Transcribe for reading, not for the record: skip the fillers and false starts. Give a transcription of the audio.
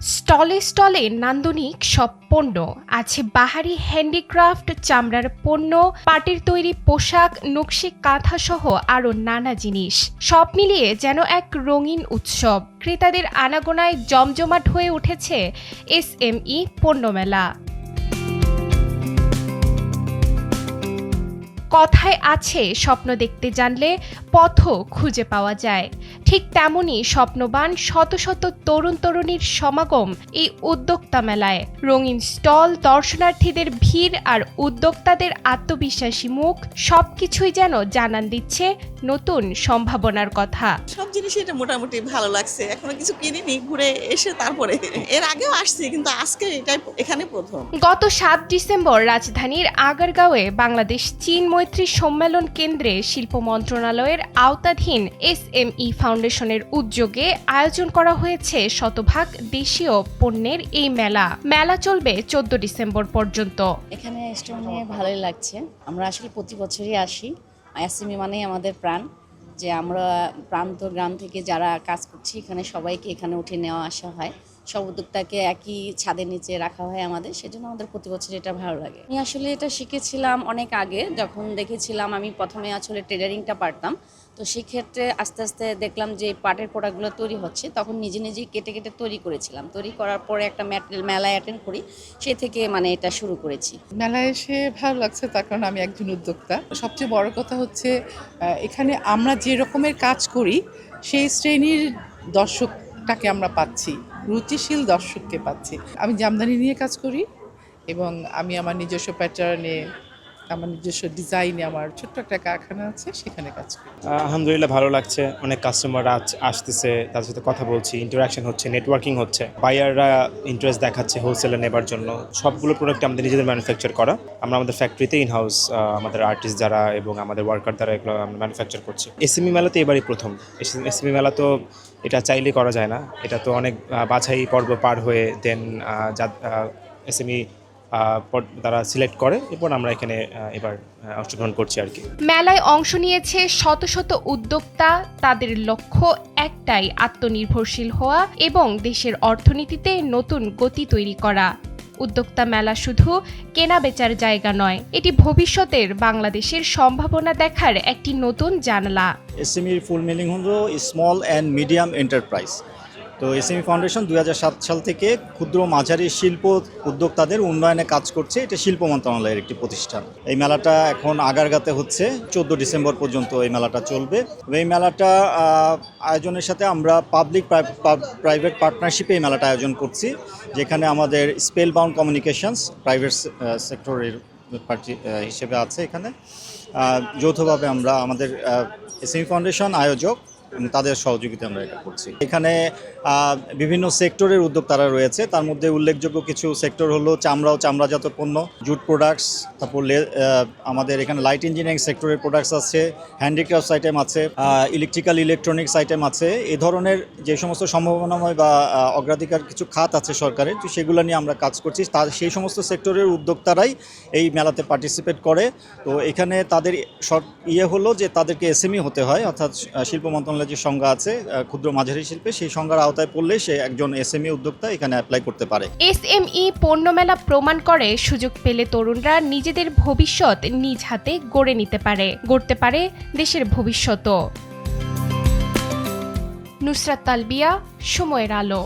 স্টলে স্টলে নান্দনিক সব পণ্য আছে, বাহারি হ্যান্ডিক্রাফট, চামড়ার পণ্য, পাটের তৈরি পোশাক, নকশি কাঁথা সহ আরও নানা জিনিস। সব মিলিয়ে যেন এক রঙিন উৎসব। ক্রেতাদের আনাগোনায় জমজমাট হয়ে উঠেছে এসএমই পণ্যমেলা। কথায় আছে, স্বপ্ন দেখতে জানলে পথও খুঁজে পাওয়া যায়। ঠিক তেমনই স্বপ্নবান শত শত তরুণ তরুণীর সমাগম এই উদ্যোক্তা মেলায়। রঙিন স্টল, দর্শনার্থীদের ভিড় আর উদ্যোক্তাদের আত্মবিশ্বাসী মুখ সবকিছুই যেন জানান দিচ্ছে নতুন সম্ভাবনার কথা। সব জিনিসই এটা মোটামুটি ভালো লাগছে। এখনো কিছু কিনিনি, ঘুরে এসে তারপরে। এর আগেও আসছি, কিন্তু আজকে এখানে প্রথম। গত 7 ডিসেম্বর রাজধানীর আগারগাঁওয়ে বাংলাদেশ চীন মৈত্রী সম্মেলন কেন্দ্রে শিল্প মন্ত্রণালয়ের আওতাধীন এসএমই ফাউন্ডেশনের উদ্যোগে আয়োজন করা হয়েছে শতভাগ দেশীয় পণ্যের এই মেলা। মেলা চলবে 14 ডিসেম্বর পর্যন্ত। এখানে স্টল নিয়ে ভালোই লাগছে। আমরা আসলে প্রতি বছরই আসি। এসএমই মানেই আমাদের প্রাণ, যে আমরা প্রান্ত গ্রাম থেকে যারা কাজ করছি এখানে সবাইকে এখানে উঠে নেওয়া আসা হয়। সব উদ্যোক্তাকে একই ছাদের নিচে রাখা হয় আমাদের, সেজন্য আমাদের প্রতি বছর এটা ভালো লাগে। আমি আসলে এটা শিখেছিলাম অনেক আগে, যখন দেখেছিলাম আমি প্রথমে আসলে টেলারিংটা পারতাম। তো সেক্ষেত্রে আস্তে আস্তে দেখলাম যে পাটের প্রোডাক্টগুলো তৈরি হচ্ছে, তখন নিজে নিজেই কেটে কেটে তৈরি করেছিলাম। তৈরি করার পরে একটা মেলায় অ্যাটেন্ড করি, সে থেকে এটা শুরু করেছি। মেলায় এসে ভালো লাগছে, তার কারণ আমি একজন উদ্যোক্তা। সবচেয়ে বড় কথা হচ্ছে এখানে আমরা যে রকমের কাজ করি সেই শ্রেণীর দর্শকটাকে আমরা পাচ্ছি, রুচিশীল দর্শককে পাচ্ছি। আমি জামদানি নিয়ে কাজ করি এবং আমি আমার নিজস্ব প্যাটার্নে, আমার নিজস্ব ডিজাইনে আমার ছোট্ট একটা কারখানা আছে, সেখানে কাজ করি। আলহামদুলিল্লাহ ভালো লাগছে। অনেক কাস্টমাররা আসতেছে, তাদের সাথে কথা বলছি, ইন্টারাকশন হচ্ছে, নেটওয়ার্কিং হচ্ছে। বায়াররা ইন্টারেস্ট দেখাচ্ছে হোলসেলে নেবার জন্য। সবগুলো প্রোডাক্ট আমাদের নিজেদের ম্যানুফ্যাকচার করা। আমরা আমাদের ফ্যাক্টরিতে ইনহাউস আমাদের আর্টিস্ট যারা এবং আমাদের ওয়ার্কার দ্বারা এগুলো আমরা ম্যানুফ্যাকচার করছি। এসএমই মেলা তো এবারই প্রথম। এসএমই মেলা তো এটা চাইলে করা যায় না, এটা তো অনেক বাছাই পর্ব পার হয়ে দেন এসএমই তারা সিলেক্ট করে, এরপর আমরা এখানে এবার অংশগ্রহণ করছি আর কি। মেলায় অংশ নিয়েছে শত শত উদ্যোক্তা। তাদের লক্ষ্য একটাই, আত্মনির্ভরশীল হওয়া এবং দেশের অর্থনীতিতে নতুন গতি তৈরি করা। উদ্যোক্তা মেলা শুধু কেনা বেচার জায়গা নয়, এটি ভবিষ্যতের বাংলাদেশের সম্ভাবনা দেখার একটি নতুন জানালা। এসএমইর ফুল মিনিং হলো স্মল অ্যান্ড মিডিয়াম এন্টারপ্রাইজ। তো এসএমই ফাউন্ডেশন 2007 সাল থেকে ক্ষুদ্র মাঝারি শিল্প উদ্যোক্তাদের উন্নয়নে কাজ করছে। এটা শিল্প মন্ত্রণালয়ের একটি প্রতিষ্ঠান। এই মেলাটা এখন আগারগাঁতে হচ্ছে, 14 ডিসেম্বর পর্যন্ত এই মেলাটা চলবে। এই মেলাটা আয়োজনের সাথে আমরা পাবলিক প্রাইভেট পার্টনারশিপে এই মেলাটা আয়োজন করছি, যেখানে আমাদের স্পেল বাউন্ড কমিউনিকেশনস প্রাইভেট সেক্টরের পার্টি হিসেবে আছে। এখানে যৌথভাবে আমরা আমাদের এসএমই ফাউন্ডেশন আয়োজক, তাদের সহযোগিতা আমরা এটা করছি। এখানে বিভিন্ন সেক্টরের উদ্যোক্তারা রয়েছে, তার মধ্যে উল্লেখযোগ্য কিছু সেক্টর হলো চামড়া ও চামড়াজাত পণ্য, জুট প্রোডাক্টস, তারপর আমাদের এখানে লাইট ইঞ্জিনিয়ারিং সেক্টরের প্রোডাক্টস আছে, হ্যান্ডিক্রাফটস আইটেম আছে, ইলেকট্রিক্যাল আইটেম আছে। এই ধরনের যে সমস্ত সম্ভাবনাময় বা অগ্রাধিকার কিছু খাত আছে সরকারের, তো সেগুলো নিয়ে আমরা কাজ করছি। সেই সমস্ত সেক্টরের উদ্যোক্তারাই এই মেলাতে পার্টিসিপেট করে। তো এখানে তাদের হলো যে তাদেরকে এসএমই হতে হয়, অর্থাৎ শিল্প মন্ত্রণালয় যে সংজ্ঞা আছে ক্ষুদ্র মাঝারি শিল্পে, সেই সংজ্ঞার আওতায় পড়লে সে একজন এসএমই উদ্যোক্তা এখানে অ্যাপ্লাই করতে পারে। এসএমই পণ্যমেলা প্রমাণ করে, সুযোগ পেলে তরুণরা নিজেদের ভবিষ্যৎ নিজ হাতে গড়তে পারে দেশের ভবিষ্যৎ। নুসরাত তালবিয়া, সময়ের আলো।